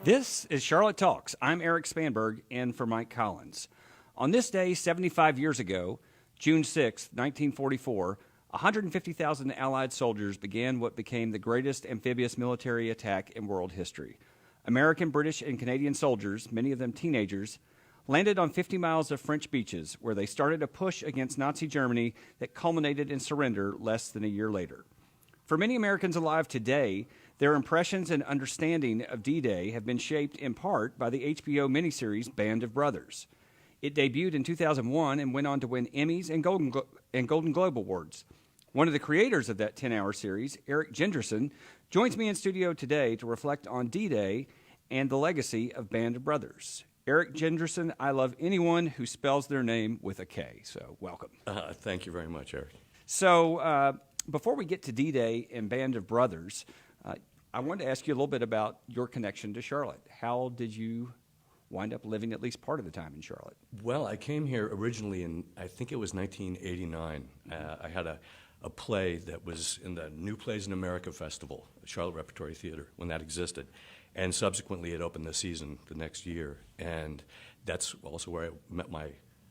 This is Charlotte Talks. I'm Erik Spanberg, in for Mike Collins. On this day, 75 years ago, June 6, 1944, 150,000 Allied soldiers began what became the greatest amphibious military attack in world history. American, British, and Canadian soldiers, many of them teenagers, landed on 50 miles of French beaches, where they started a push against Nazi Germany that culminated in surrender less than a year later. For many Americans alive today, their impressions and understanding of D-Day have been shaped in part by the HBO miniseries Band of Brothers. It debuted in 2001 and went on to win Emmys and Golden Globe Awards. One of the creators of that 10-hour series, Erik Jendresen, joins me in studio today to reflect on D-Day and the legacy of Band of Brothers. Erik Jendresen, I love anyone who spells their name with a K, so welcome. Thank you very much, Erik. So before we get to D-Day and Band of Brothers, I wanted to ask you a little bit about your connection to Charlotte. How did you wind up living at least part of the time in Charlotte? Well, I came here originally in, I think it was 1989. I had a play that was in the New Plays in America Festival, Charlotte Repertory Theater, when that existed. And subsequently it opened the season the next year. And that's also where I met my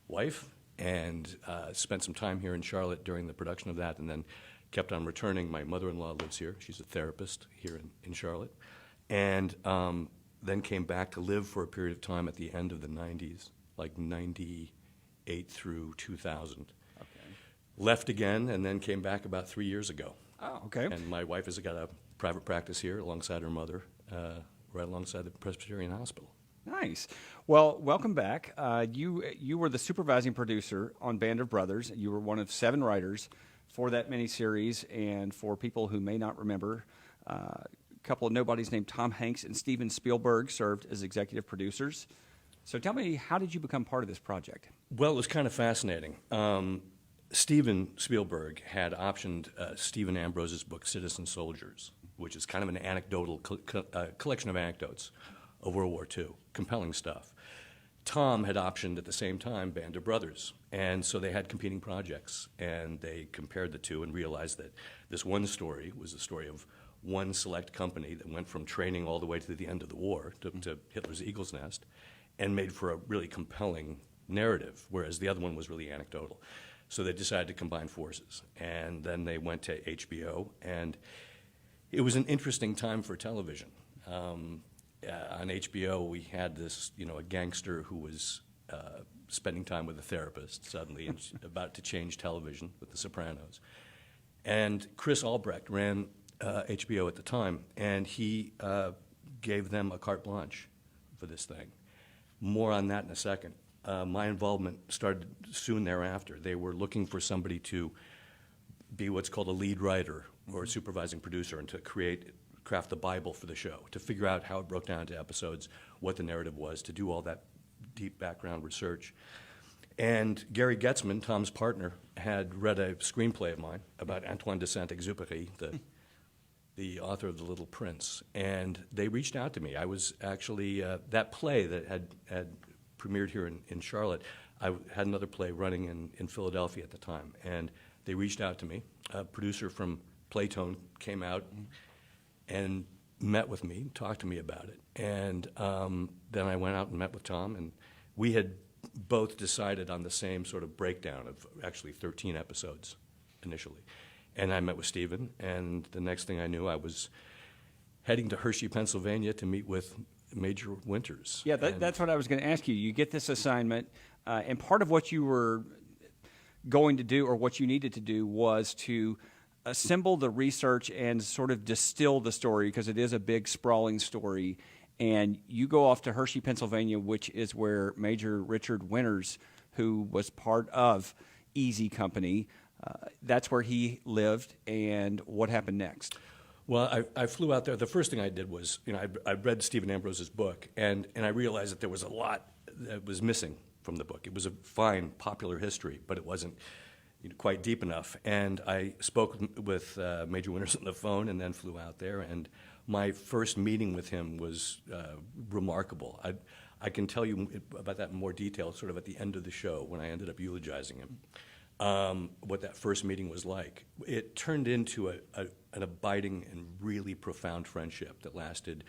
wife and spent some time here in Charlotte during the production of that, and then kept on returning. My mother-in-law lives here. She's a therapist here in Charlotte. And then came back to live for a period of time at the end of the 90s, like 98 through 2000. Okay. Left again and then came back about 3 years ago. Oh, okay. And my wife has got a private practice here alongside her mother, right alongside the Presbyterian Hospital. Nice. Well, welcome back. You were the supervising producer on Band of Brothers. You were one of 7 writers for that miniseries, and for people who may not remember, a couple of nobodies named Tom Hanks and Steven Spielberg served as executive producers. So tell me, how did you become part of this project? Well, it was kind of fascinating. Steven Spielberg had optioned Stephen Ambrose's book, Citizen Soldiers, which is kind of an anecdotal collection of anecdotes of World War II, compelling stuff. Tom had optioned at the same time Band of Brothers, and so they had competing projects, and they compared the two and realized that this one story was the story of one select company that went from training all the way to the end of the war, to Hitler's Eagle's Nest, and made for a really compelling narrative, whereas the other one was really anecdotal. So they decided to combine forces, and then they went to HBO, and it was an interesting time for television. On HBO, we had this, a gangster who was spending time with a therapist suddenly and about to change television with The Sopranos. And Chris Albrecht ran HBO at the time, and he gave them a carte blanche for this thing. More on that in a second. My involvement started soon thereafter. They were looking for somebody to be what's called a lead writer or a supervising producer, and to craft the Bible for the show, to figure out how it broke down into episodes, what the narrative was, to do all that deep background research. And Gary Getzman, Tom's partner, had read a screenplay of mine about Antoine de Saint-Exupéry, the author of The Little Prince, and they reached out to me. I was actually, that play that had premiered here in Charlotte, I had another play running in Philadelphia at the time, and they reached out to me. A producer from Playtone came out and met with me, talked to me about it. And then I went out and met with Tom, and we had both decided on the same sort of breakdown of actually 13 episodes initially. And I met with Stephen, and the next thing I knew, I was heading to Hershey, Pennsylvania to meet with Major Winters. Yeah, that's what I was going to ask you. You get this assignment, and part of what you were going to do, or what you needed to do, was to assemble the research and sort of distill the story, because it is a big, sprawling story. And you go off to Hershey, Pennsylvania, which is where Major Richard Winters, who was part of Easy Company, that's where he lived. And what happened next? Well, I flew out there. The first thing I did was, I read Stephen Ambrose's book, and I realized that there was a lot that was missing from the book. It was a fine, popular history, but it wasn't quite deep enough. And I spoke with Major Winters on the phone, and then flew out there. And my first meeting with him was remarkable. I can tell you about that in more detail sort of at the end of the show when I ended up eulogizing him, what that first meeting was like. It turned into an abiding and really profound friendship that lasted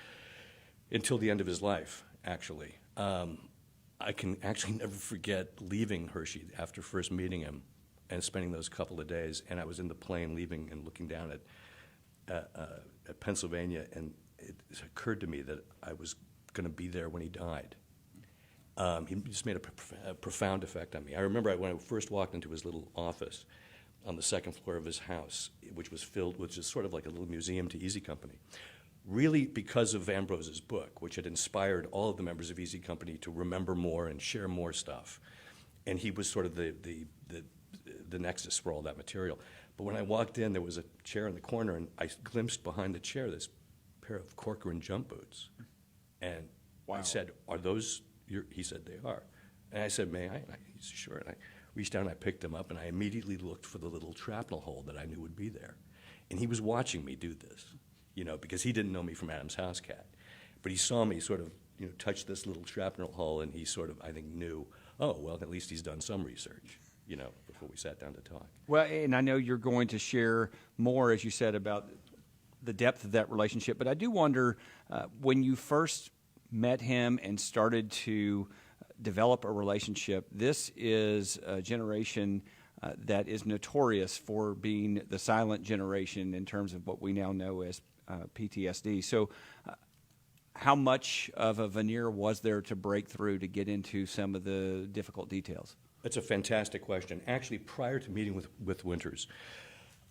until the end of his life, actually. I can actually never forget leaving Hershey after first meeting him and spending those couple of days. And I was in the plane leaving and looking down at Pennsylvania, and it occurred to me that I was going to be there when he died. He just made a profound effect on me. I remember when I first walked into his little office on the second floor of his house, which was sort of like a little museum to Easy Company, really because of Ambrose's book, which had inspired all of the members of Easy Company to remember more and share more stuff. And he was sort of the nexus for all that material. But when I walked in, there was a chair in the corner, and I glimpsed behind the chair this pair of Corcoran jump boots. And wow. I said, "Are those your?" He said, "They are." And I said, "May I?" And he said, "Sure." And I reached down and I picked them up, and I immediately looked for the little shrapnel hole that I knew would be there. And he was watching me do this, because he didn't know me from Adam's House Cat. But he saw me sort of, touch this little shrapnel hole, and he sort of, I think, knew, oh, well, at least he's done some research, before we sat down to talk. Well, and I know you're going to share more, as you said, about the depth of that relationship. But I do wonder, when you first met him and started to develop a relationship, this is a generation that is notorious for being the silent generation in terms of what we now know as PTSD. So how much of a veneer was there to break through to get into some of the difficult details? That's a fantastic question. Actually, prior to meeting with Winters,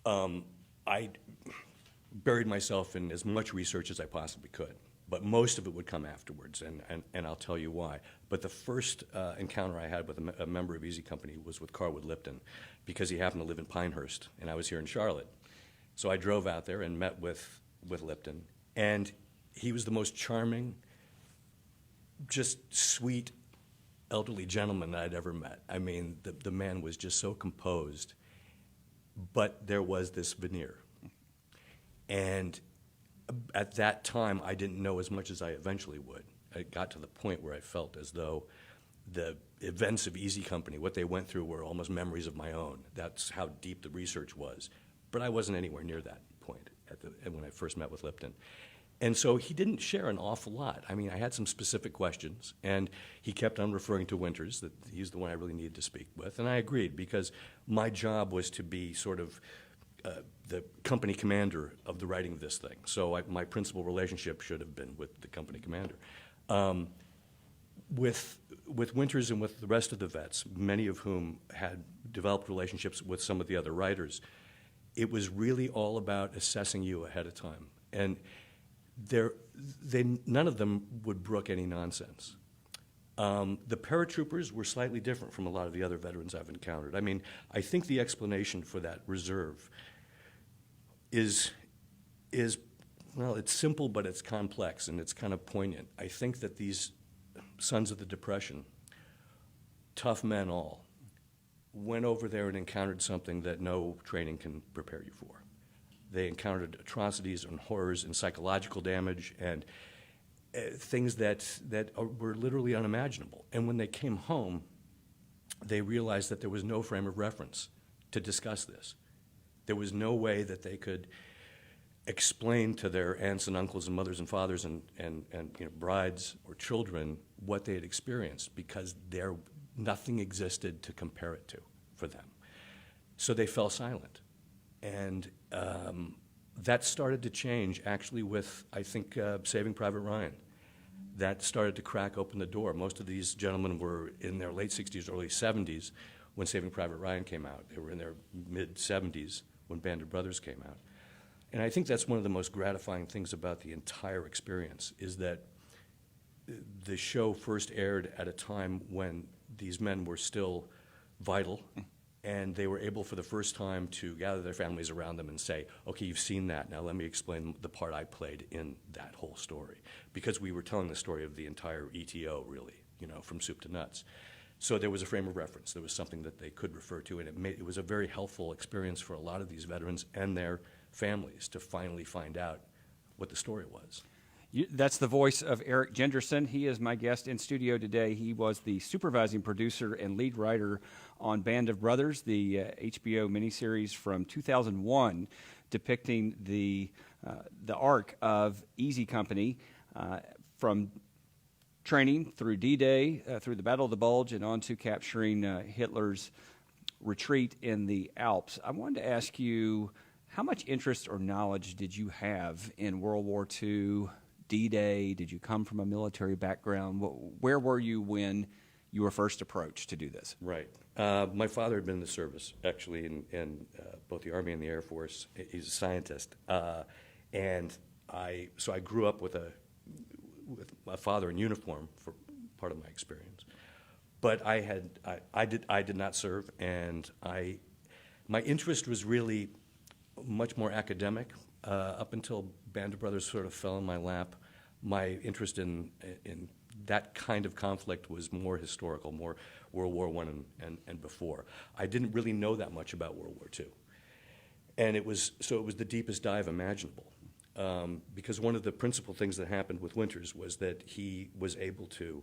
I buried myself in as much research as I possibly could. But most of it would come afterwards, and I'll tell you why. But the first encounter I had with a member of Easy Company was with Carwood Lipton, because he happened to live in Pinehurst, and I was here in Charlotte. So I drove out there and met with Lipton, and he was the most charming, just sweet, elderly gentleman that I'd ever met. I mean, the man was just so composed, but there was this veneer. And at that time, I didn't know as much as I eventually would. I got to the point where I felt as though the events of Easy Company, what they went through, were almost memories of my own. That's how deep the research was. But I wasn't anywhere near that point when I first met with Lipton. And so he didn't share an awful lot. I mean, I had some specific questions, and he kept on referring to Winters, that he's the one I really needed to speak with. And I agreed, because my job was to be sort of the company commander of the writing of this thing. So my principal relationship should have been with the company commander. With Winters and with the rest of the vets, many of whom had developed relationships with some of the other writers, it was really all about assessing you ahead of time. And none of them would brook any nonsense. The paratroopers were slightly different from a lot of the other veterans I've encountered. I mean, I think the explanation for that reserve is well, it's simple, but it's complex, and it's kind of poignant. I think that these sons of the Depression, tough men all, went over there and encountered something that no training can prepare you for. They encountered atrocities and horrors and psychological damage and things that were literally unimaginable. And when they came home, they realized that there was no frame of reference to discuss this. There was no way that they could explain to their aunts and uncles and mothers and fathers and brides or children what they had experienced, because nothing existed to compare it to for them. So they fell silent. And that started to change, actually, with, I think, Saving Private Ryan. That started to crack open the door. Most of these gentlemen were in their late 60s, early 70s when Saving Private Ryan came out. They were in their mid-70s when Band of Brothers came out. And I think that's one of the most gratifying things about the entire experience, is that the show first aired at a time when these men were still vital, and they were able for the first time to gather their families around them and say, okay, you've seen that, now let me explain the part I played in that whole story. Because we were telling the story of the entire ETO, really, from soup to nuts. So there was a frame of reference. There was something that they could refer to, and it was a very helpful experience for a lot of these veterans and their families to finally find out what the story was. That's the voice of Erik Jendresen. He is my guest in studio today. He was the supervising producer and lead writer on Band of Brothers, the HBO miniseries from 2001, depicting the arc of Easy Company from training through D-Day, through the Battle of the Bulge, and on to capturing Hitler's retreat in the Alps. I wanted to ask you, how much interest or knowledge did you have in World War II, D-Day? Did you come from a military background? Where were you when you were first approached to do this? Right. My father had been in the service, actually, in both the Army and the Air Force. He's a scientist. And so I grew up with my father in uniform for part of my experience. But I did not serve, and my interest was really much more academic up until Band of Brothers sort of fell in my lap. My interest in that kind of conflict was more historical, more World War I and before. I didn't really know that much about World War II, and it was the deepest dive imaginable. Because one of the principal things that happened with Winters was that he was able to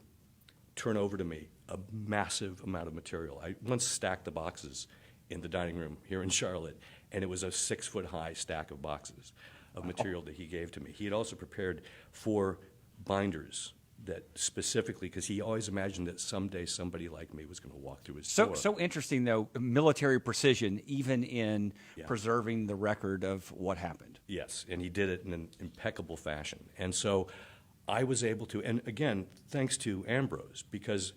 turn over to me a massive amount of material. I once stacked the boxes in the dining room here in Charlotte, and it was a 6-foot-high stack of boxes of material that he gave to me. He had also prepared 4 binders that specifically, because he always imagined that someday somebody like me was going to walk through his door. So interesting, though, military precision, even in preserving the record of what happened. Yes, and he did it in an impeccable fashion. And so I was able to, and again, thanks to Ambrose, because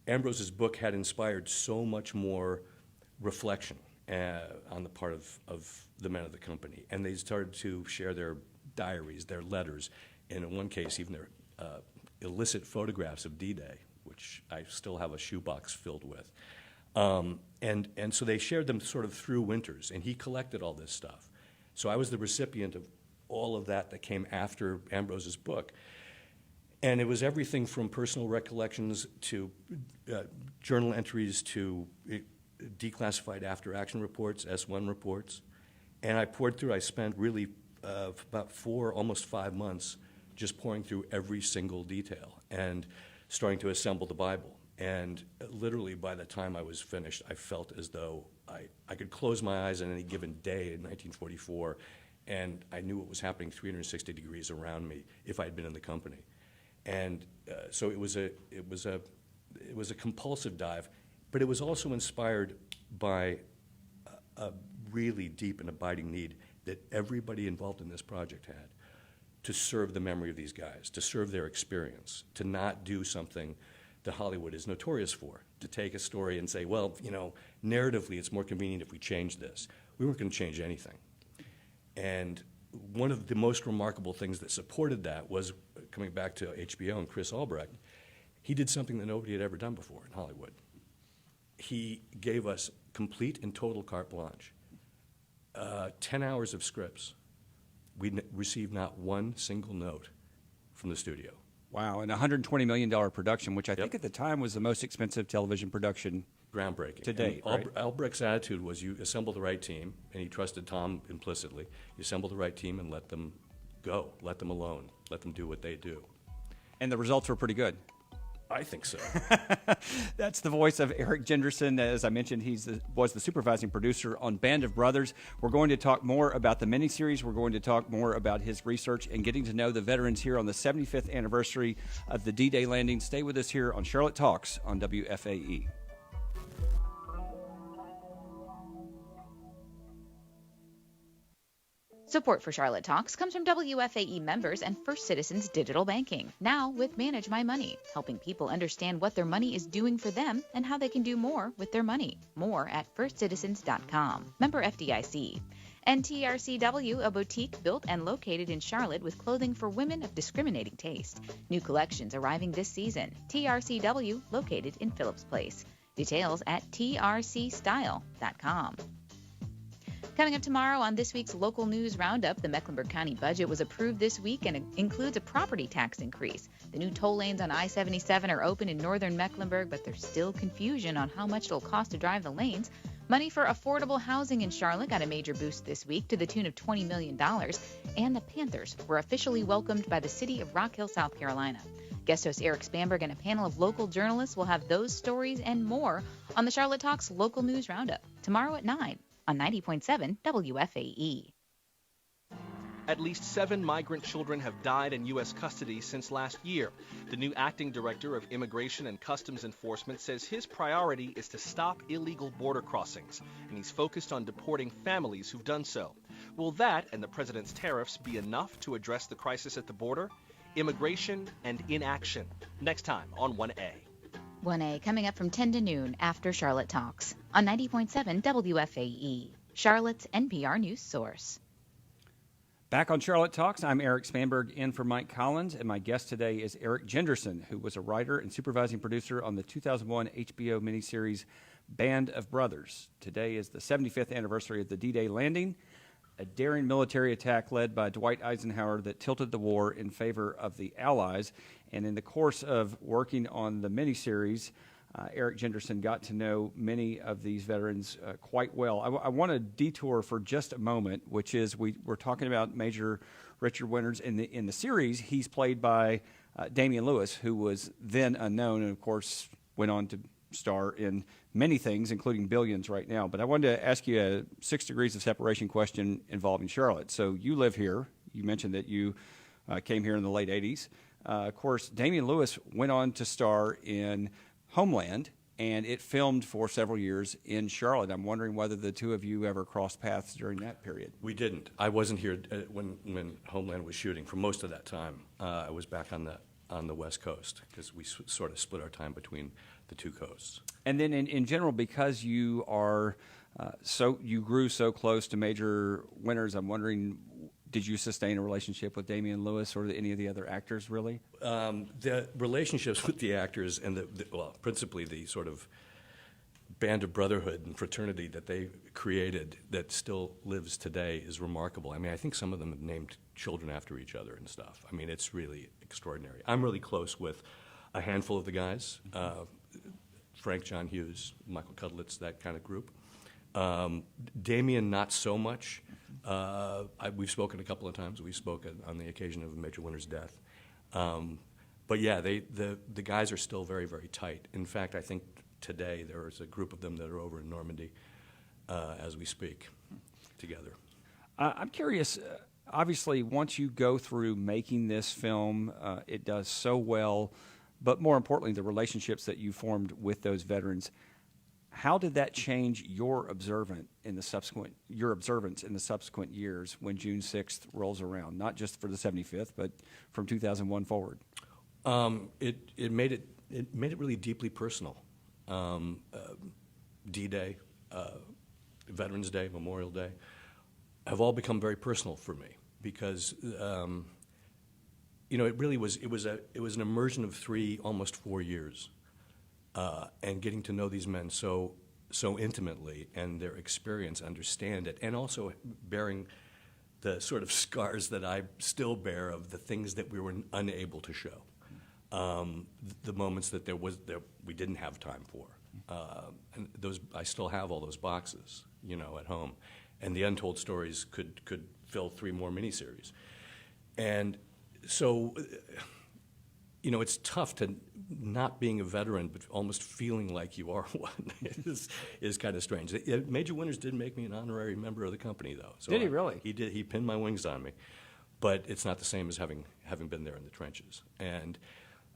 Ambrose's book had inspired so much more reflection on the part of the men of the company. And they started to share their diaries, their letters, and in one case, even their illicit photographs of D-Day, which I still have a shoebox filled with. And so they shared them sort of through Winters, and he collected all this stuff. So I was the recipient of all of that came after Ambrose's book. And it was everything from personal recollections to journal entries to declassified after-action reports, S1 reports. And I spent really about 4, almost 5 months just pouring through every single detail and starting to assemble the Bible. And literally by the time I was finished, I felt as though I could close my eyes on any given day in 1944, and I knew what was happening 360 degrees around me if I had been in the company. And so it was a compulsive dive, but it was also inspired by a really deep and abiding need that everybody involved in this project had to serve the memory of these guys, to serve their experience, to not do something that Hollywood is notorious for, to take a story and say, well, narratively it's more convenient if we change this. We weren't going to change anything. And one of the most remarkable things that supported that was, coming back to HBO and Chris Albrecht, he did something that nobody had ever done before in Hollywood. He gave us complete and total carte blanche. 10 hours of scripts. We received not one single note from the studio. Wow, and a $120 million production, which I think at the time was the most expensive television production groundbreaking to date. Right? Albrecht's attitude was you assemble the right team, and he trusted Tom implicitly. You assemble the right team and let them go, let them alone, let them do what they do. And the results were pretty good. I think so. That's the voice of Erik Jendresen. As I mentioned, he was the supervising producer on Band of Brothers. We're going to talk more about the miniseries. We're going to talk more about his research and getting to know the veterans here on the 75th anniversary of the D-Day landing. Stay with us here on Charlotte Talks on WFAE. Support for Charlotte Talks comes from WFAE members and First Citizens Digital Banking, now with Manage My Money, helping people understand what their money is doing for them and how they can do more with their money. More at firstcitizens.com. Member FDIC. And TRCW, a boutique built and located in Charlotte with clothing for women of discriminating taste. New collections arriving this season. TRCW, located in Phillips Place. Details at trcstyle.com. Coming up tomorrow on this week's local news roundup, the Mecklenburg County budget was approved this week and includes a property tax increase. The new toll lanes on I-77 are open in northern Mecklenburg, but there's still confusion on how much it'll cost to drive the lanes. Money for affordable housing in Charlotte got a major boost this week to the tune of $20 million, and the Panthers were officially welcomed by the city of Rock Hill, South Carolina. Guest host Erik Spanberg and a panel of local journalists will have those stories and more on the Charlotte Talks Local News Roundup tomorrow at 9 on 90.7 WFAE. At least 7 migrant children have died in U.S. custody since last year. The new acting director of Immigration and Customs Enforcement says his priority is to stop illegal border crossings, and he's focused on deporting families who've done so. Will that and the president's tariffs be enough to address the crisis at the border? Immigration and inaction. Next time on 1A. 1A coming up from 10 to noon after Charlotte Talks on 90.7 WFAE, Charlotte's NPR news source. Back on Charlotte Talks, I'm Erik Spanberg in for Mike Collins, and my guest today is Erik Jendresen, who was a writer and supervising producer on the 2001 HBO miniseries Band of Brothers. Today is the 75th anniversary of the D-Day landing, a daring military attack led by Dwight Eisenhower that tilted the war in favor of the Allies. And in the course of working on the miniseries, Erik Jendresen got to know many of these veterans quite well. I want to detour for just a moment, which is we're talking about Major Richard Winters. In the series, he's played by Damian Lewis, who was then unknown and, of course, went on to star in many things, including Billions right now. But I wanted to ask you a 6 degrees of separation question involving Charlotte. So you live here. You mentioned that you came here in the late 80s. Of course, Damian Lewis went on to star in Homeland, and it filmed for several years in Charlotte. I'm wondering whether the two of you ever crossed paths during that period. We didn't. I wasn't here when Homeland was shooting for most of that time. I was back on the West Coast because we sort of split our time between the two coasts. And then in general, because you are you grew so close to Major Winters, I'm wondering, did you sustain a relationship with Damian Lewis or any of the other actors, really? The relationships with the actors and principally the sort of band of brotherhood and fraternity that they created that still lives today is remarkable. I mean, I think some of them have named children after each other and stuff. I mean, it's really extraordinary. I'm really close with a handful of the guys, Frank John Hughes, Michael Cudlitz, that kind of group. Damian, not so much. We've spoken a couple of times. We spoke on the occasion of Major Winters' death. But yeah, the guys are still very, very tight. In fact, I think today there is a group of them that are over in Normandy as we speak together. I'm curious, obviously, once you go through making this film, it does so well, but more importantly, the relationships that you formed with those veterans. How did that change your observance in the subsequent years when June 6th rolls around? Not just for the 75th, but from 2001 forward. It made it really deeply personal. D-Day, Veterans Day, Memorial Day, have all become very personal for me because it really was an immersion of almost 4 years. And getting to know these men so intimately and their experience, understand it, and also bearing the sort of scars that I still bear of the things that we were unable to show, the moments that we didn't have time for, and those I still have all those boxes, at home, and the untold stories could fill 3 more miniseries, and so. It's tough to not being a veteran, but almost feeling like you are one is kind of strange. Major Winters did make me an honorary member of the company, though. So did he really? He did. He pinned my wings on me, but it's not the same as having been there in the trenches. And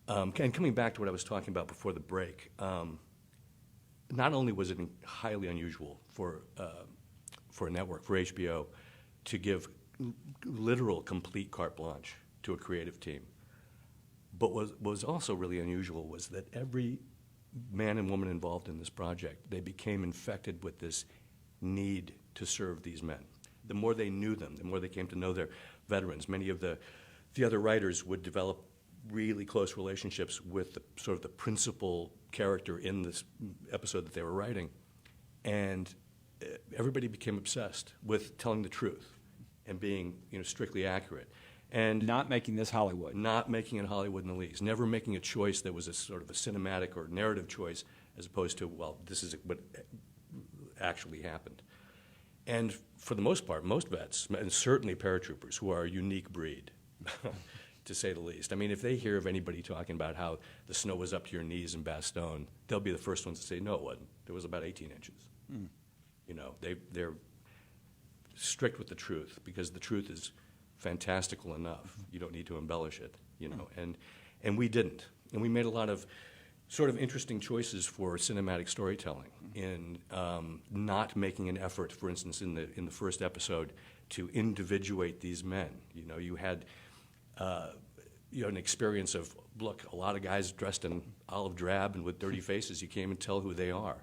coming back to what I was talking about before the break, not only was it highly unusual for a network, for HBO, to give literal complete carte blanche to a creative team. But what was also really unusual was that every man and woman involved in this project, they became infected with this need to serve these men. The more they knew them, the more they came to know their veterans. Many of the other writers would develop really close relationships with the principal character in this episode that they were writing. And everybody became obsessed with telling the truth and being strictly accurate. And not making this Hollywood. Not making it Hollywood in the least. Never making a choice that was a sort of a cinematic or narrative choice as opposed to, well, this is what actually happened. And for the most part, most vets, and certainly paratroopers, who are a unique breed, to say the least. I mean, if they hear of anybody talking about how the snow was up to your knees in Bastogne, they'll be the first ones to say, no, it wasn't. It was about 18 inches. They're strict with the truth because the truth is fantastical enough. You don't need to embellish it, you know. And we didn't. And we made a lot of sort of interesting choices for cinematic storytelling in not making an effort, for instance, in the first episode, to individuate these men. You know, you had an experience of, look, a lot of guys dressed in olive drab and with dirty faces. You can't even tell who they are.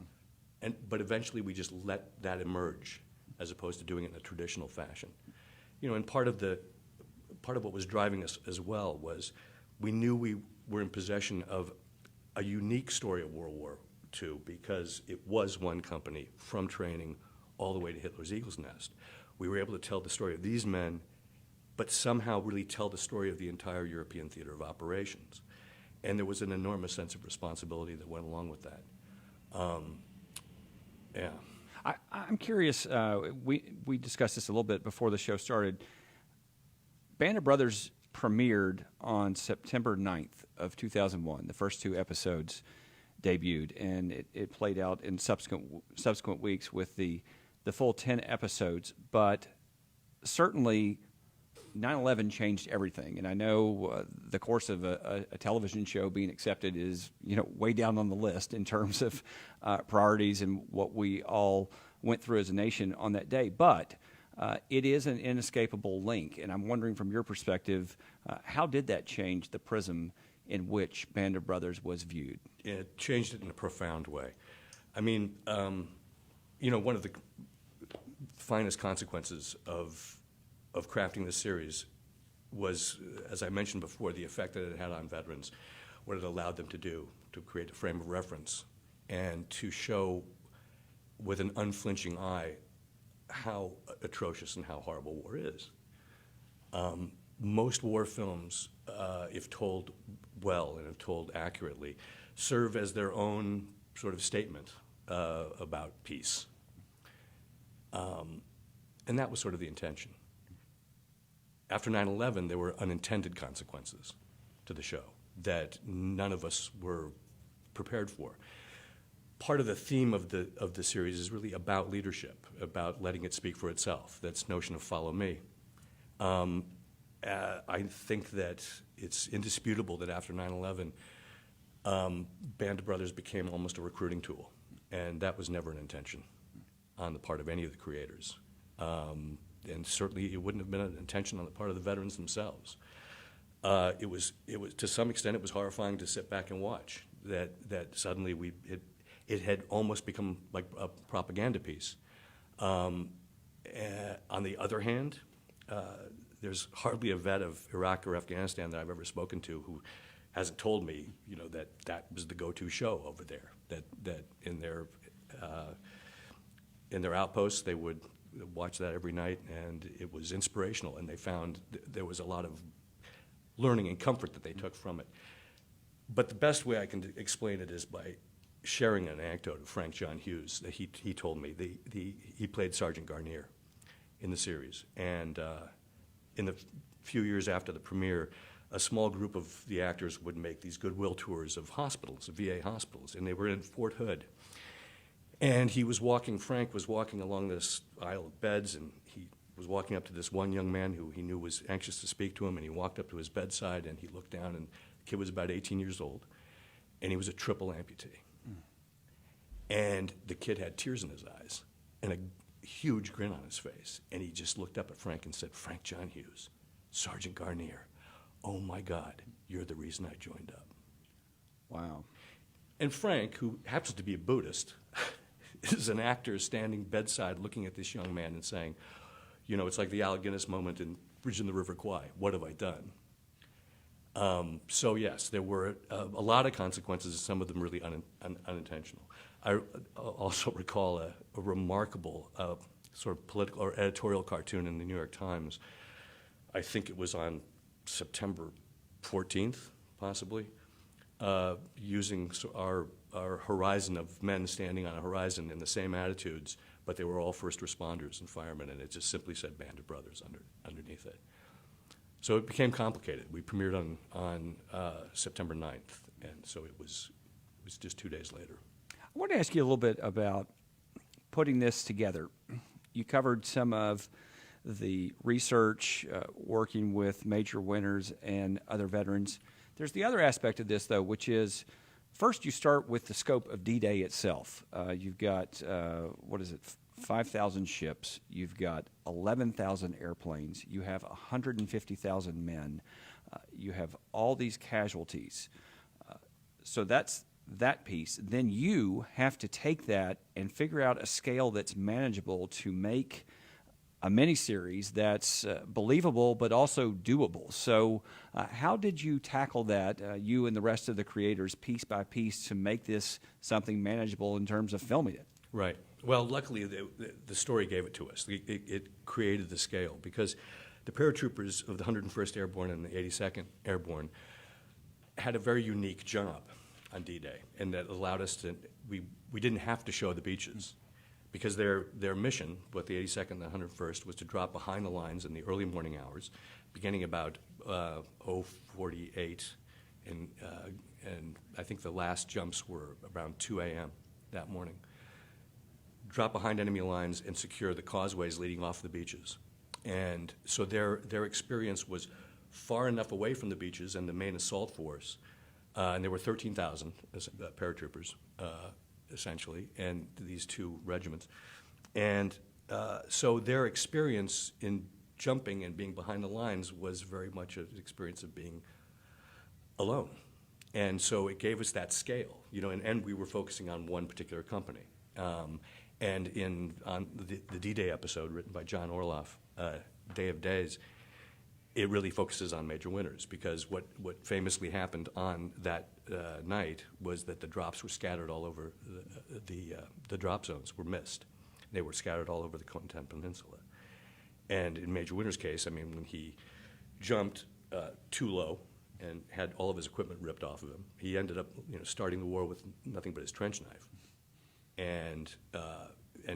But eventually we just let that emerge, as opposed to doing it in a traditional fashion. You know, and part of what was driving us as well was we knew we were in possession of a unique story of World War II because it was one company from training all the way to Hitler's Eagle's Nest. We were able to tell the story of these men, but somehow really tell the story of the entire European theater of operations. And there was an enormous sense of responsibility that went along with that. Yeah. I'm curious, we discussed this a little bit before the show started. Band of Brothers premiered on September 9th of 2001. The first 2 episodes debuted, and it played out in subsequent weeks with the full 10 episodes. But certainly 9/11 changed everything, and I know the course of a television show being accepted is, you know, way down on the list in terms of priorities and what we all went through as a nation on that day. But it is an inescapable link, and I'm wondering from your perspective, how did that change the prism in which Band of Brothers was viewed? It changed it in a profound way. I mean, you know, one of the finest consequences of crafting this series was, as I mentioned before, the effect that it had on veterans, what it allowed them to do, to create a frame of reference, and to show with an unflinching eye how atrocious and how horrible war is. Most war films, if told well and if told accurately, serve as their own sort of statement about peace. And that was sort of the intention. After 9/11, there were unintended consequences to the show that none of us were prepared for. Part of the theme of the series is really about leadership, about letting it speak for itself. That's notion of follow me. I think that it's indisputable that after 9/11, Band of Brothers became almost a recruiting tool, and that was never an intention on the part of any of the creators. And certainly it wouldn't have been an intention on the part of the veterans themselves. It was to some extent, it was horrifying to sit back and watch that suddenly it had almost become like a propaganda piece. On the other hand, there's hardly a vet of Iraq or Afghanistan that I've ever spoken to who hasn't told me, you know, that was the go-to show over there. That in their outposts they would watch that every night, and it was inspirational. And they found there was a lot of learning and comfort that they took from it. But the best way I can explain it is by sharing an anecdote of Frank John Hughes that he told me. He played Sergeant Garnier in the series, and in the few years after the premiere, a small group of the actors would make these goodwill tours of hospitals, of VA hospitals, and they were in Fort Hood. And Frank was walking along this aisle of beds, and he was walking up to this one young man who he knew was anxious to speak to him, and he walked up to his bedside, and he looked down, and the kid was about 18 years old, and he was a triple amputee. And the kid had tears in his eyes and a huge grin on his face, and he just looked up at Frank and said, "Frank John Hughes, Sergeant Garnier, oh my God, you're the reason I joined up." Wow. And Frank, who happens to be a Buddhist, is an actor standing bedside looking at this young man and saying, you know, it's like the Alec Guinness moment in Bridge in the River Kwai. What have I done? So yes, there were a lot of consequences, some of them really unintentional. I also recall a remarkable sort of political or editorial cartoon in the New York Times. I think it was on September 14th, possibly, using our horizon of men standing on a horizon in the same attitudes, but they were all first responders and firemen, and it just simply said Band of Brothers underneath it. So it became complicated. We premiered on September 9th, and so it was just 2 days later. I want to ask you a little bit about putting this together. You covered some of the research, working with major winners and other veterans. There's the other aspect of this, though, which is first you start with the scope of D-Day itself. You've got, 5,000 ships. You've got 11,000 airplanes. You have 150,000 men. You have all these casualties. So that's that piece. Then you have to take that and figure out a scale that's manageable to make a miniseries that's believable but also doable. So how did you tackle that, you and the rest of the creators, piece by piece, to make this something manageable in terms of filming it? Right. Well, luckily, the story gave it to us. It created the scale, because the paratroopers of the 101st Airborne and the 82nd Airborne had a very unique job on D-Day, and that allowed us to, we didn't have to show the beaches, because their mission, both the 82nd and the 101st, was to drop behind the lines in the early morning hours, beginning about 0:48, and I think the last jumps were around 2 a.m. that morning. Drop behind enemy lines and secure the causeways leading off the beaches. And so their experience was far enough away from the beaches and the main assault force, and there were 13,000 paratroopers, essentially, and these two regiments. And so their experience in jumping and being behind the lines was very much an experience of being alone. And so it gave us that scale, and we were focusing on one particular company. And on the D-Day episode written by John Orloff, Day of Days, it really focuses on major winners, because what famously happened on that night was that the drops were scattered all over, the drop zones were missed. They were scattered all over the Koh-Tao Peninsula. And in Major Winner's case, when he jumped too low and had all of his equipment ripped off of him, he ended up starting the war with nothing but his trench knife. And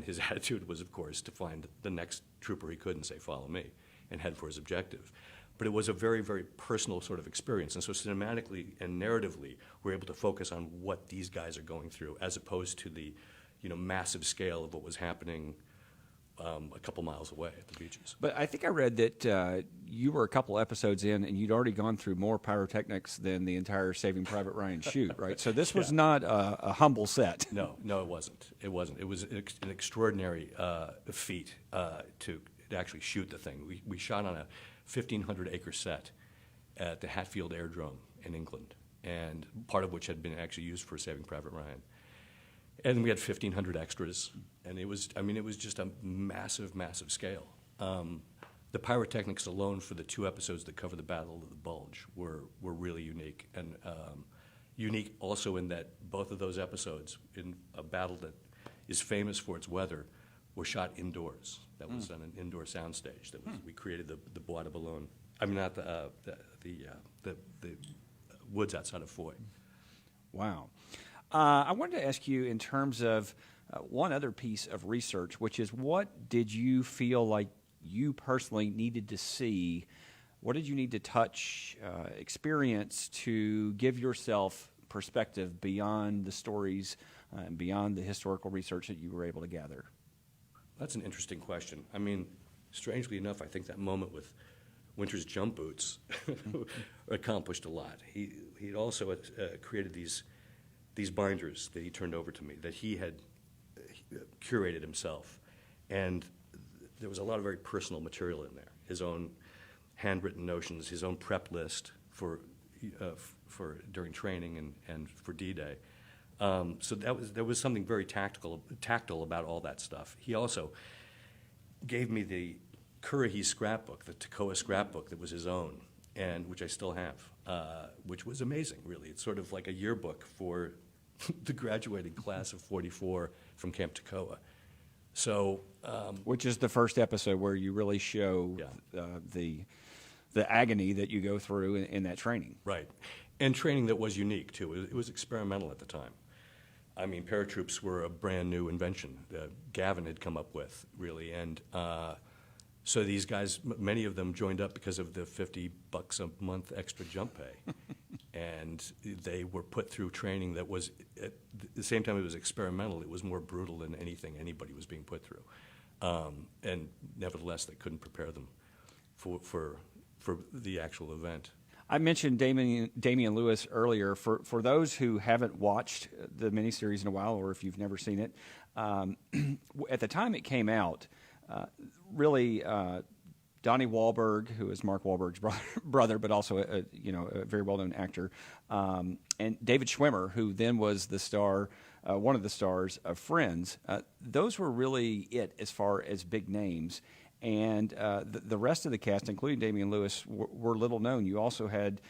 his attitude was, of course, to find the next trooper he could and say, "Follow me," and head for his objective. But it was a very, very personal sort of experience. And so cinematically and narratively, we're able to focus on what these guys are going through, as opposed to the massive scale of what was happening a couple miles away at the beaches. But I think I read that you were a couple episodes in and you'd already gone through more pyrotechnics than the entire Saving Private Ryan shoot, right? So this was not a humble set. No, it wasn't. It wasn't. It was an extraordinary feat to actually shoot the thing. We shot on a 1,500-acre set at the Hatfield Airdrome in England, and part of which had been actually used for Saving Private Ryan. And we had 1,500 extras, and it was just a massive, massive scale. The pyrotechnics alone for the two episodes that cover the Battle of the Bulge were really unique, and unique also in that both of those episodes, in a battle that is famous for its weather, were shot indoors. That was on an indoor soundstage. We created the Bois de Boulogne. Not the woods outside of Foy. Wow. I wanted to ask you in terms of one other piece of research, which is, what did you feel like you personally needed to see? What did you need to touch, experience to give yourself perspective beyond the stories and beyond the historical research that you were able to gather? That's an interesting question. Strangely enough, I think that moment with Winter's jump boots accomplished a lot. He'd also created these binders that he turned over to me that he had curated himself, and there was a lot of very personal material in there. His own handwritten notions, his own prep list for during training and for D-Day. So there was something very tactile about all that stuff. He also gave me the Currahee scrapbook, the Toccoa scrapbook that was his own, and which I still have, which was amazing, really. It's sort of like a yearbook for the graduating class of 44 from Camp Toccoa. So, which is the first episode where you really show the agony that you go through in that training. Right, and training that was unique too. It was experimental at the time. Paratroops were a brand new invention that Gavin had come up with, really, and so these guys, many of them joined up because of the $50 a month extra jump pay. And they were put through training that was, at the same time it was experimental, it was more brutal than anything anybody was being put through. And nevertheless, they couldn't prepare them for the actual event. I mentioned Damian Lewis earlier. For those who haven't watched the miniseries in a while, or if you've never seen it, at the time it came out, really Donnie Wahlberg, who is Mark Wahlberg's brother, but also a very well-known actor, and David Schwimmer, who then was the star, one of the stars of Friends. Those were really it as far as big names. And the rest of the cast, including Damian Lewis, were little known. You also had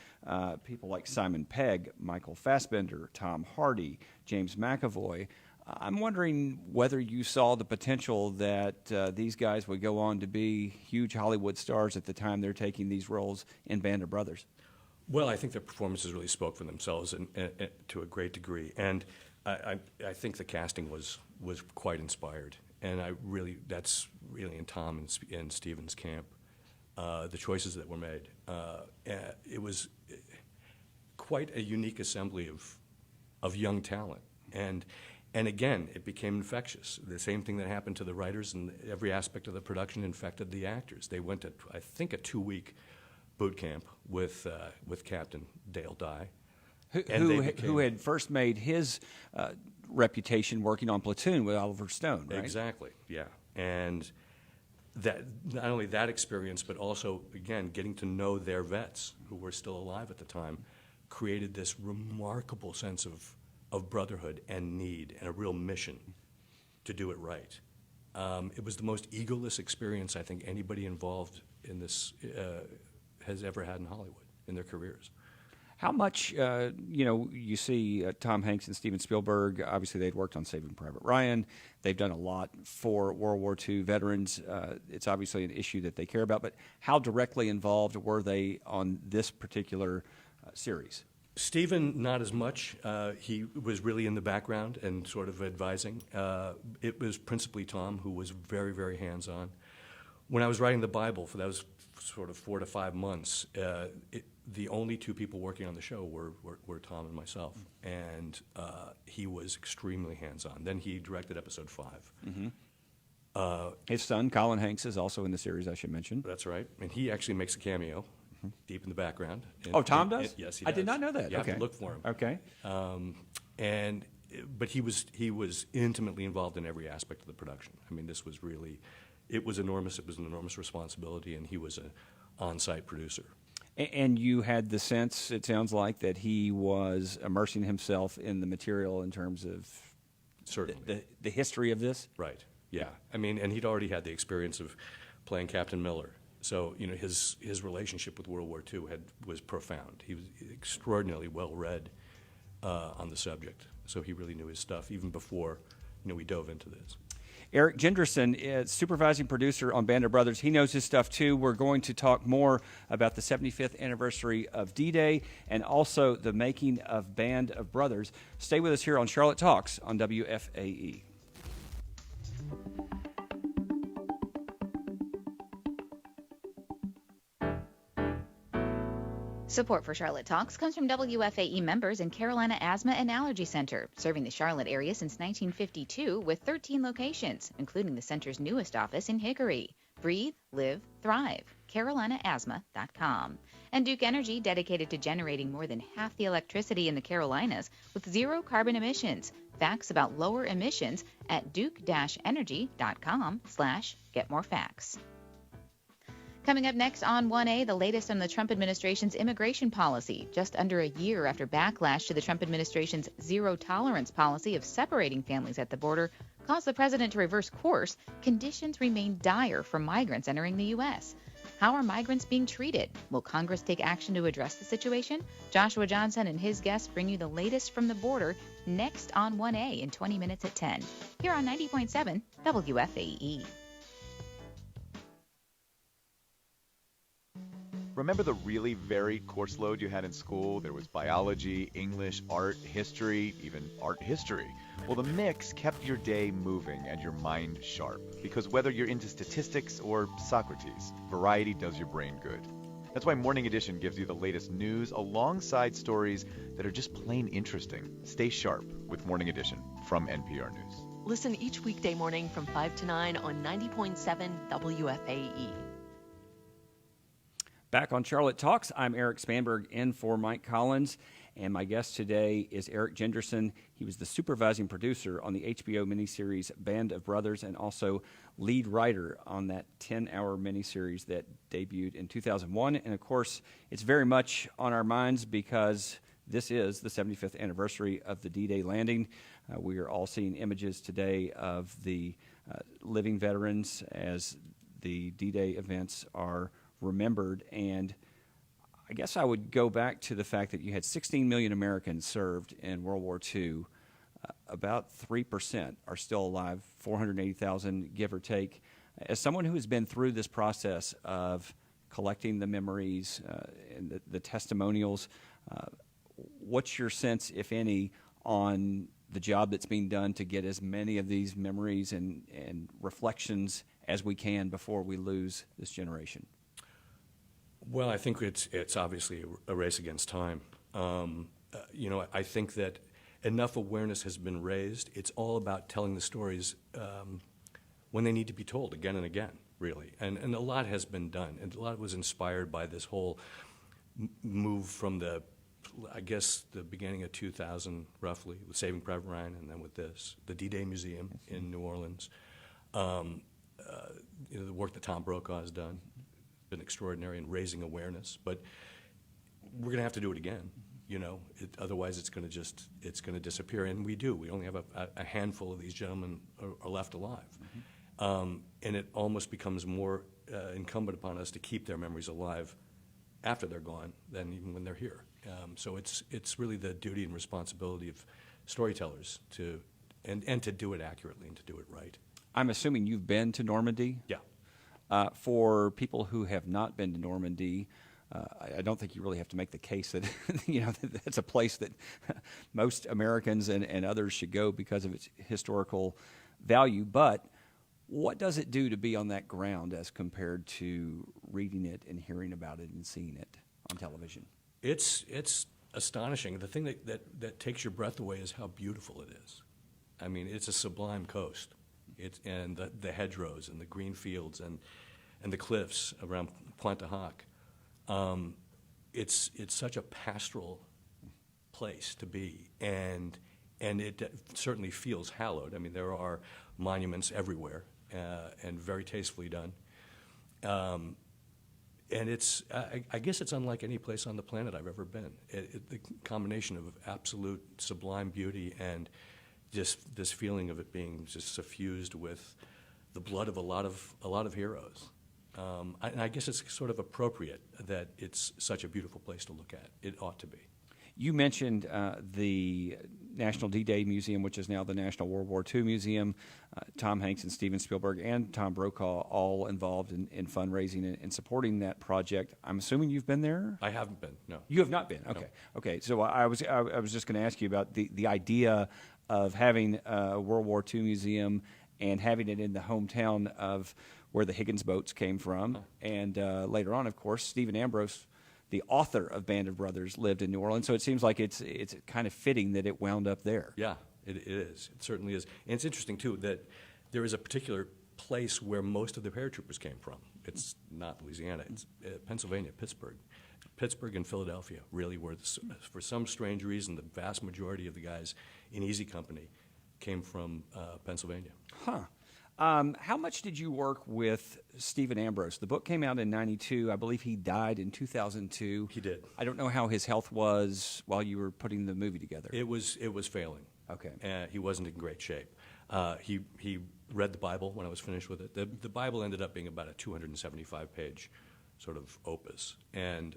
people like Simon Pegg, Michael Fassbender, Tom Hardy, James McAvoy. I'm wondering whether you saw the potential that these guys would go on to be huge Hollywood stars at the time they're taking these roles in Band of Brothers. Well, I think their performances really spoke for themselves and to a great degree. And I think the casting was quite inspired. And that's really in Tom and Stephen's camp. The choices that were made. It was quite a unique assembly of young talent. And again, it became infectious. The same thing that happened to the writers, and every aspect of the production infected the actors. They went to, I think, a 2-week boot camp with Captain Dale Dye. Who had first made his reputation working on Platoon with Oliver Stone, right? Exactly, yeah. And that not only that experience, but also, again, getting to know their vets, who were still alive at the time, created this remarkable sense of brotherhood and need and a real mission to do it right. It was the most egoless experience I think anybody involved in this has ever had in Hollywood in their careers. How much, you see Tom Hanks and Steven Spielberg, obviously they'd worked on Saving Private Ryan. They've done a lot for World War II veterans. It's obviously an issue that they care about, but how directly involved were they on this particular series? Steven, not as much. He was really in the background and sort of advising. It was principally Tom, who was very, very hands-on. When I was writing the Bible for those sort of 4 to 5 months, the only 2 people working on the show were Tom and myself, and he was extremely hands-on. Then he directed episode 5. Mm-hmm. His son, Colin Hanks, is also in the series, I should mention. That's right, and he actually makes a cameo deep in the background. Tom does? Yes, he does. I did not know that. You have to look for him. Okay. But he was intimately involved in every aspect of the production. I mean, this was really, it was enormous. It was an enormous responsibility, and he was an on-site producer. And you had the sense, it sounds like, that he was immersing himself in the material in terms of certainly the history of this? Right, yeah. I mean, and he'd already had the experience of playing Captain Miller. So, his relationship with World War II was profound. He was extraordinarily well-read on the subject. So he really knew his stuff, even before, we dove into this. Erik Jendresen is supervising producer on Band of Brothers. He knows his stuff, too. We're going to talk more about the 75th anniversary of D-Day and also the making of Band of Brothers. Stay with us here on Charlotte Talks on WFAE. Support for Charlotte Talks comes from WFAE members and Carolina Asthma and Allergy Center, serving the Charlotte area since 1952 with 13 locations, including the center's newest office in Hickory. Breathe, live, thrive. CarolinaAsthma.com. And Duke Energy, dedicated to generating more than half the electricity in the Carolinas with zero carbon emissions. Facts about lower emissions at duke-energy.com/getmorefacts. Coming up next on 1A, the latest on the Trump administration's immigration policy. Just under a year after backlash to the Trump administration's zero-tolerance policy of separating families at the border caused the president to reverse course, conditions remain dire for migrants entering the U.S. How are migrants being treated? Will Congress take action to address the situation? Joshua Johnson and his guests bring you the latest from the border next on 1A in 20 minutes at 10, here on 90.7 WFAE. Remember the really varied course load you had in school? There was biology, English, art, history, even art history. Well, the mix kept your day moving and your mind sharp. Because whether you're into statistics or Socrates, variety does your brain good. That's why Morning Edition gives you the latest news alongside stories that are just plain interesting. Stay sharp with Morning Edition from NPR News. Listen each weekday morning from 5 to 9 on 90.7 WFAE. Back on Charlotte Talks, I'm Erik Spanberg in for Mike Collins, and my guest today is Erik Jendresen. He was the supervising producer on the HBO miniseries Band of Brothers and also lead writer on that 10-hour miniseries that debuted in 2001. And, of course, it's very much on our minds because this is the 75th anniversary of the D-Day landing. We are all seeing images today of the living veterans as the D-Day events are remembered, and I guess I would go back to the fact that you had 16 million Americans served in World War II. About 3% are still alive, 480,000 give or take. As someone who has been through this process of collecting the memories and the testimonials, what's your sense, if any, on the job that's being done to get as many of these memories and reflections as we can before we lose this generation? Well, I think it's obviously a race against time. I think that enough awareness has been raised. It's all about telling the stories when they need to be told again and again, really. And a lot has been done. And a lot was inspired by this whole move from the beginning of 2000, roughly, with Saving Private Ryan, and then with this, the D-Day Museum in New Orleans. The work that Tom Brokaw has done. Been extraordinary in raising awareness, but we're going to have to do it again. Otherwise it's going to disappear, and we do. We only have a handful of these gentlemen are left alive, and it almost becomes more incumbent upon us to keep their memories alive after they're gone than even when they're here. So it's really the duty and responsibility of storytellers to do it accurately and to do it right. I'm assuming you've been to Normandy? Yeah. For people who have not been to Normandy, I don't think you really have to make the case that that's a place that most Americans and others should go because of its historical value. But what does it do to be on that ground as compared to reading it and hearing about it and seeing it on television? It's astonishing. The thing that takes your breath away is how beautiful it is. I mean, it's a sublime coast. And the hedgerows and the green fields and the cliffs around Pointe du Hoc. It's such a pastoral place to be, and it certainly feels hallowed. I mean, there are monuments everywhere, and very tastefully done. And I guess it's unlike any place on the planet I've ever been. The combination of absolute sublime beauty and just this feeling of it being just suffused with the blood of a lot of heroes. And I guess it's sort of appropriate that it's such a beautiful place to look at. It ought to be. You mentioned the National D-Day Museum, which is now the National World War II Museum. Tom Hanks and Steven Spielberg and Tom Brokaw all involved in fundraising and supporting that project. I'm assuming you've been there? I haven't been, no. You have not been? Okay. No. Okay. So I was just going to ask you about the idea of having a World War II museum and having it in the hometown of where the Higgins boats came from. And later on, of course, Stephen Ambrose, the author of Band of Brothers, lived in New Orleans. So it seems like it's kind of fitting that it wound up there. Yeah, it is. It certainly is. And it's interesting, too, that there is a particular place where most of the paratroopers came from. It's not Louisiana. It's Pennsylvania, Pittsburgh and Philadelphia really were, for some strange reason, the vast majority of the guys in Easy Company came from Pennsylvania. Huh. How much did you work with Stephen Ambrose? The book came out in '92. I believe he died in 2002. He did. I don't know how his health was while you were putting the movie together. It was failing. Okay. He wasn't in great shape. He read the Bible when I was finished with it. The Bible ended up being about a 275-page sort of opus. And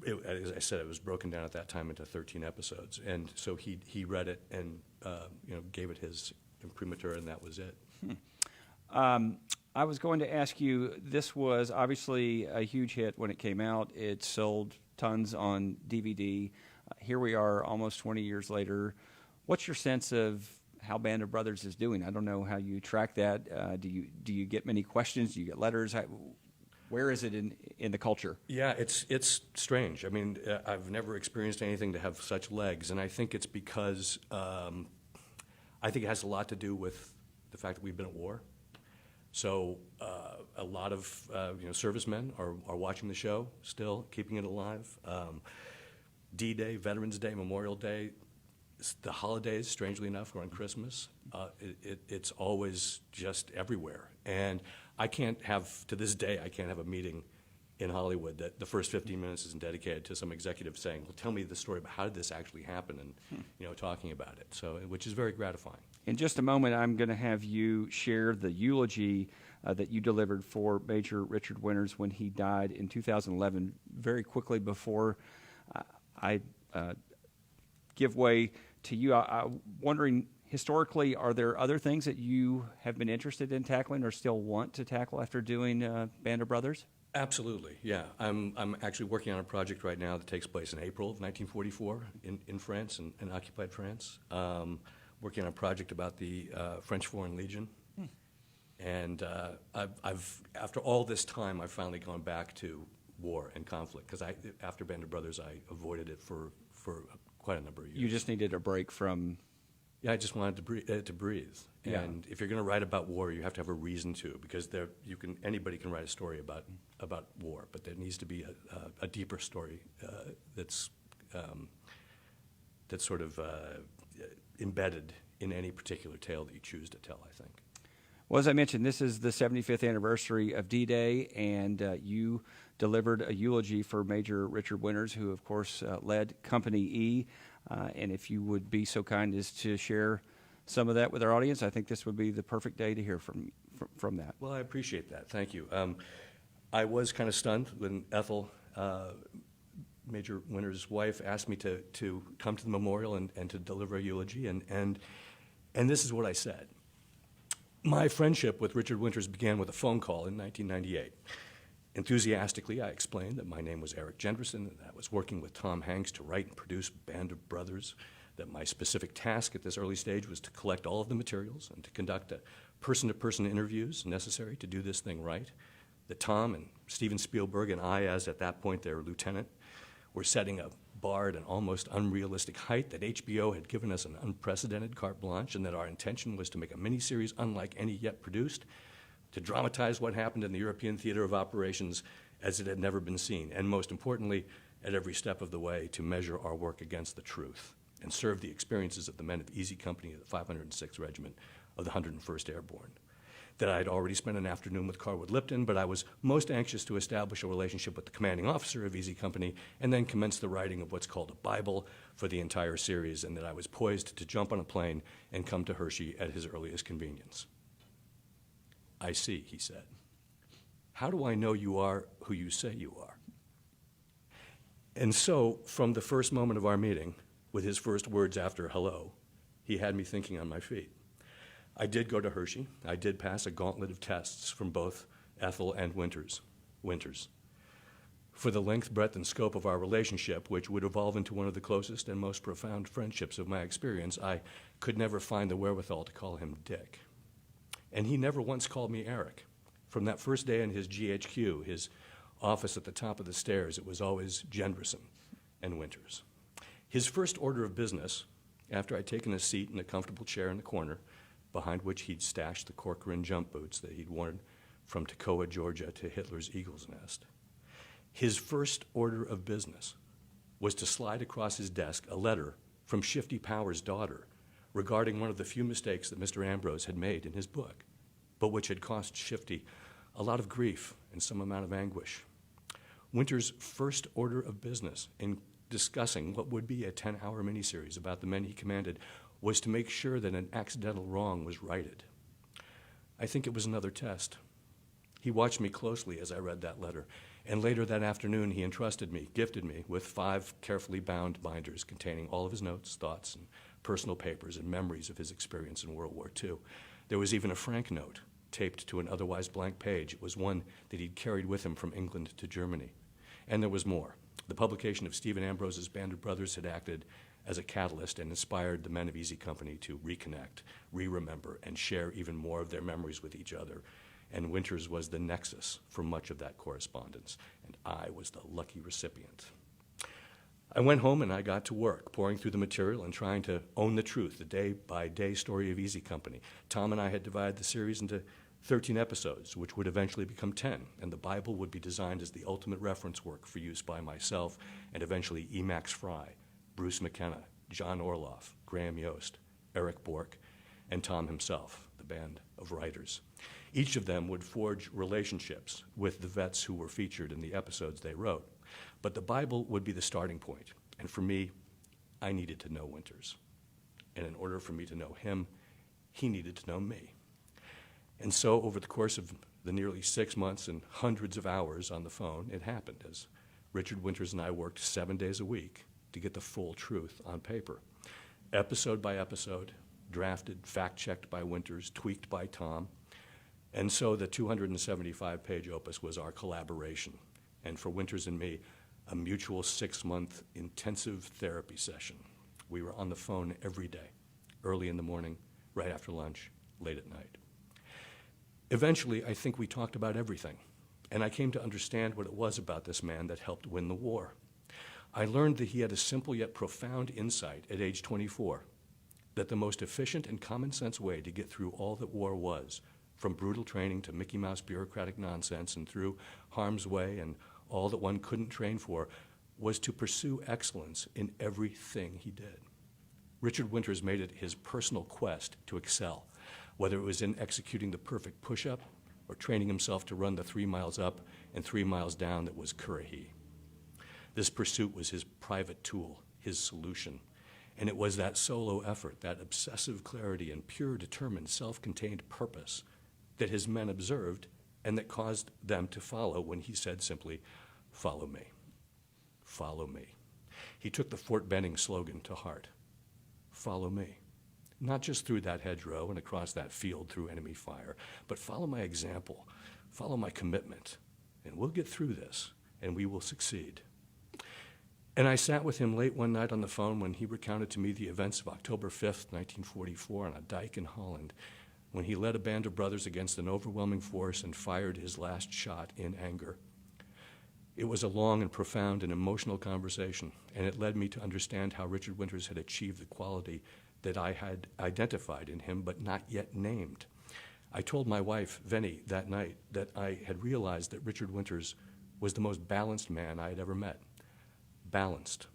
as I said, it was broken down at that time into 13 episodes. And so he read it and gave it his imprimatur, and that was it. I was going to ask you, this was obviously a huge hit when it came out. It sold tons on DVD. Here we are almost 20 years later. What's your sense of how Band of Brothers is doing? I don't know how you track that. Do you get many questions? Do you get letters? Where is it in the culture? Yeah, it's strange. I mean, I've never experienced anything to have such legs, and I think it's because I think it has a lot to do with the fact that we've been at war. So a lot of servicemen are watching the show still, keeping it alive. D-Day, Veterans Day, Memorial Day, the holidays, strangely enough, around Christmas, it's always just everywhere. And I can't have, to this day, I can't have a meeting in Hollywood that the first 15 minutes isn't dedicated to some executive saying, well, tell me the story about how did this actually happen, and talking about it, so which is very gratifying. In just a moment, I'm going to have you share the eulogy that you delivered for Major Richard Winters when he died in 2011. Very quickly before I give way to you, I'm wondering, historically, are there other things that you have been interested in tackling or still want to tackle after doing Band of Brothers? Absolutely, yeah. I'm actually working on a project right now that takes place in April of 1944 in France, in occupied France. Working on a project about the French Foreign Legion. And I've after all this time, I've finally gone back to war and conflict, because after Band of Brothers, I avoided it for quite a number of years. You just needed a break from... Yeah, I just wanted to breathe. Yeah. And if you're going to write about war, you have to have a reason to, because anybody can write a story about war, but there needs to be a deeper story that's sort of embedded in any particular tale that you choose to tell, I think. Well, as I mentioned, this is the 75th anniversary of D-Day, and you delivered a eulogy for Major Richard Winters, who, of course, led Company E. And if you would be so kind as to share some of that with our audience, I think this would be the perfect day to hear from that. Well, I appreciate that. Thank you. I was kind of stunned when Ethel, Major Winters' wife, asked me to come to the memorial and to deliver a eulogy, and this is what I said. My friendship with Richard Winters began with a phone call in 1998. Enthusiastically, I explained that my name was Erik Jendresen, and that I was working with Tom Hanks to write and produce Band of Brothers, that my specific task at this early stage was to collect all of the materials and to conduct person-to-person interviews necessary to do this thing right, that Tom and Steven Spielberg and I, as at that point their lieutenant, were setting a bar at an almost unrealistic height, that HBO had given us an unprecedented carte blanche, and that our intention was to make a miniseries unlike any yet produced, to dramatize what happened in the European theater of operations as it had never been seen, and most importantly, at every step of the way, to measure our work against the truth and serve the experiences of the men of Easy Company of the 506th Regiment of the 101st Airborne. That I had already spent an afternoon with Carwood Lipton, but I was most anxious to establish a relationship with the commanding officer of Easy Company and then commence the writing of what's called a Bible for the entire series, and that I was poised to jump on a plane and come to Hershey at his earliest convenience. I see, he said. How do I know you are who you say you are? And so, from the first moment of our meeting, with his first words after hello, he had me thinking on my feet. I did go to Hershey. I did pass a gauntlet of tests from both Ethel and Winters. For the length, breadth, and scope of our relationship, which would evolve into one of the closest and most profound friendships of my experience, I could never find the wherewithal to call him Dick. And he never once called me Eric. From that first day in his GHQ, his office at the top of the stairs, it was always Jendersen and Winters. His first order of business, after I'd taken a seat in a comfortable chair in the corner, behind which he'd stashed the cork-rimmed jump boots that he'd worn from Toccoa, Georgia to Hitler's Eagle's Nest. His first order of business was to slide across his desk a letter from Shifty Power's daughter regarding one of the few mistakes that Mr. Ambrose had made in his book, but which had cost Shifty a lot of grief and some amount of anguish. Winters' first order of business in discussing what would be a 10-hour miniseries about the men he commanded was to make sure that an accidental wrong was righted. I think it was another test. He watched me closely as I read that letter, and later that afternoon he gifted me with 5 carefully bound binders containing all of his notes, thoughts, and personal papers and memories of his experience in World War II. There was even a frank note taped to an otherwise blank page. It was one that he'd carried with him from England to Germany. And there was more. The publication of Stephen Ambrose's Band of Brothers had acted as a catalyst and inspired the men of Easy Company to reconnect, re-remember, and share even more of their memories with each other. And Winters was the nexus for much of that correspondence, and I was the lucky recipient. I went home and I got to work, pouring through the material and trying to own the truth, the day-by-day story of Easy Company. Tom and I had divided the series into 13 episodes, which would eventually become 10, and the Bible would be designed as the ultimate reference work for use by myself and eventually E. Max Fry, Bruce McKenna, John Orloff, Graham Yost, Eric Bork, and Tom himself, the band of writers. Each of them would forge relationships with the vets who were featured in the episodes they wrote. But the Bible would be the starting point, and for me, I needed to know Winters. And in order for me to know him, he needed to know me. And so over the course of the nearly 6 months and hundreds of hours on the phone, it happened as Richard Winters and I worked 7 days a week to get the full truth on paper. Episode by episode, drafted, fact-checked by Winters, tweaked by Tom. And so the 275-page opus was our collaboration, and for Winters and me, a mutual 6-month intensive therapy session. We were on the phone every day, early in the morning, right after lunch, late at night. Eventually, I think we talked about everything, and I came to understand what it was about this man that helped win the war. I learned that he had a simple yet profound insight at age 24, that the most efficient and common sense way to get through all that war was, from brutal training to Mickey Mouse bureaucratic nonsense and through harm's way and all that one couldn't train for, was to pursue excellence in everything he did. Richard Winters made it his personal quest to excel, whether it was in executing the perfect push-up or training himself to run the 3 miles up and 3 miles down that was Currahee. This pursuit was his private tool, his solution, and it was that solo effort, that obsessive clarity and pure, determined, self-contained purpose that his men observed and that caused them to follow when he said simply, "Follow me, follow me." He took the Fort Benning slogan to heart, "Follow me." Not just through that hedgerow and across that field through enemy fire, but follow my example, follow my commitment, and we'll get through this, and we will succeed. And I sat with him late one night on the phone when he recounted to me the events of October 5th, 1944, on a dike in Holland, when he led a band of brothers against an overwhelming force and fired his last shot in anger. It was a long and profound and emotional conversation, and it led me to understand how Richard Winters had achieved the quality that I had identified in him but not yet named. I told my wife, Venny, that night that I had realized that Richard Winters was the most balanced man I had ever met. Balanced.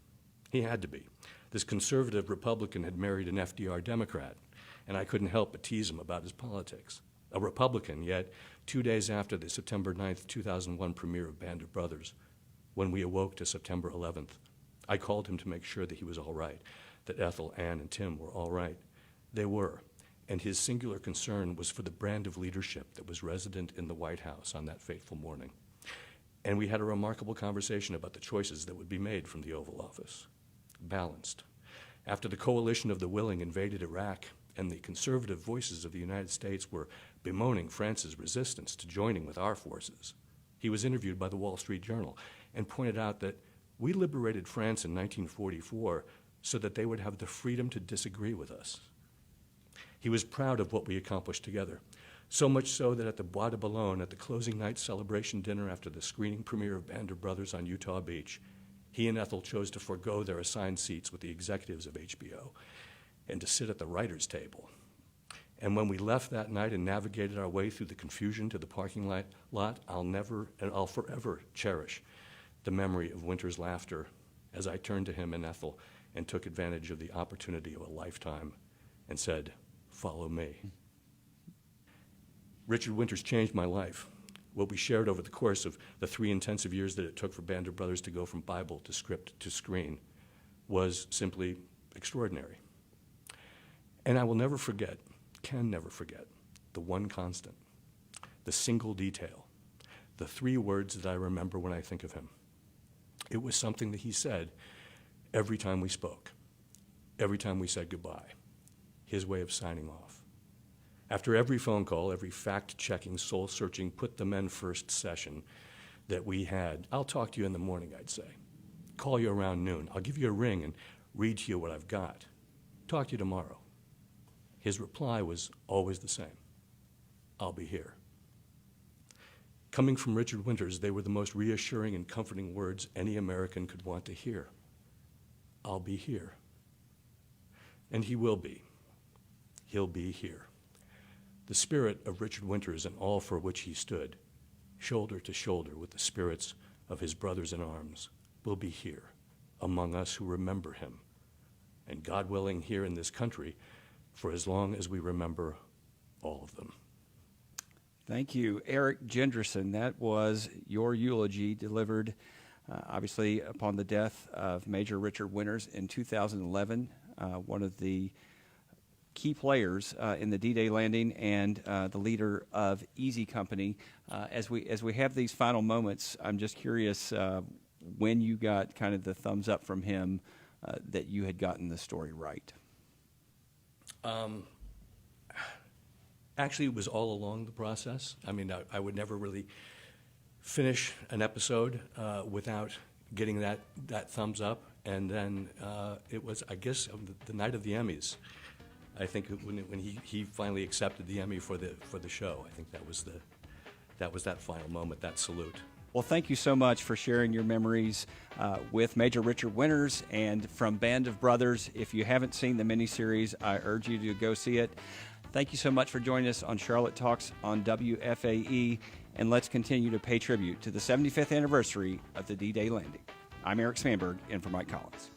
He had to be. This conservative Republican had married an FDR Democrat, and I couldn't help but tease him about his politics. A Republican, yet 2 days after the September 9th, 2001 premiere of Band of Brothers, when we awoke to September 11th, I called him to make sure that he was all right, that Ethel, Ann, and Tim were all right. They were, and his singular concern was for the brand of leadership that was resident in the White House on that fateful morning. And we had a remarkable conversation about the choices that would be made from the Oval Office. Balanced. After the coalition of the willing invaded Iraq, and the conservative voices of the United States were bemoaning France's resistance to joining with our forces, he was interviewed by the Wall Street Journal and pointed out that we liberated France in 1944 so that they would have the freedom to disagree with us. He was proud of what we accomplished together, so much so that at the Bois de Boulogne, at the closing night celebration dinner after the screening premiere of Band of Brothers on Utah Beach, he and Ethel chose to forego their assigned seats with the executives of HBO and to sit at the writers' table. And when we left that night and navigated our way through the confusion to the parking lot, I'll forever cherish the memory of Winters' laughter as I turned to him and Ethel and took advantage of the opportunity of a lifetime and said, "Follow me." Richard Winters changed my life. What we shared over the course of the 3 intensive years that it took for Band of Brothers to go from Bible to script to screen was simply extraordinary. And I will never forget, can never forget, the one constant, the single detail, the 3 words that I remember when I think of him. It was something that he said every time we spoke, every time we said goodbye, his way of signing off. After every phone call, every fact-checking, soul-searching, put-the-men-first session that we had, "I'll talk to you in the morning," I'd say. "Call you around noon. I'll give you a ring and read to you what I've got. Talk to you tomorrow." His reply was always the same: "I'll be here." Coming from Richard Winters, they were the most reassuring and comforting words any American could want to hear. I'll be here. And he will be. He'll be here. The spirit of Richard Winters and all for which he stood, shoulder to shoulder with the spirits of his brothers in arms, will be here among us who remember him, and God willing, here in this country for as long as we remember all of them. Thank you, Erik Jendresen. That was your eulogy delivered, obviously, upon the death of Major Richard Winters in 2011, one of the key players in the D-Day landing and the leader of Easy Company. As we have these final moments, I'm just curious when you got kind of the thumbs up from him that you had gotten the story right. Actually, it was all along the process. I mean, I would never really finish an episode without getting that thumbs up. And then it was, I guess, the night of the Emmys. I think when he finally accepted the Emmy for the show, I think that was that final moment, that salute. Well, thank you so much for sharing your memories with Major Richard Winters and from Band of Brothers. If you haven't seen the miniseries, I urge you to go see it. Thank you so much for joining us on Charlotte Talks on WFAE, and let's continue to pay tribute to the 75th anniversary of the D-Day landing. I'm Erik Spanberg, in for Mike Collins.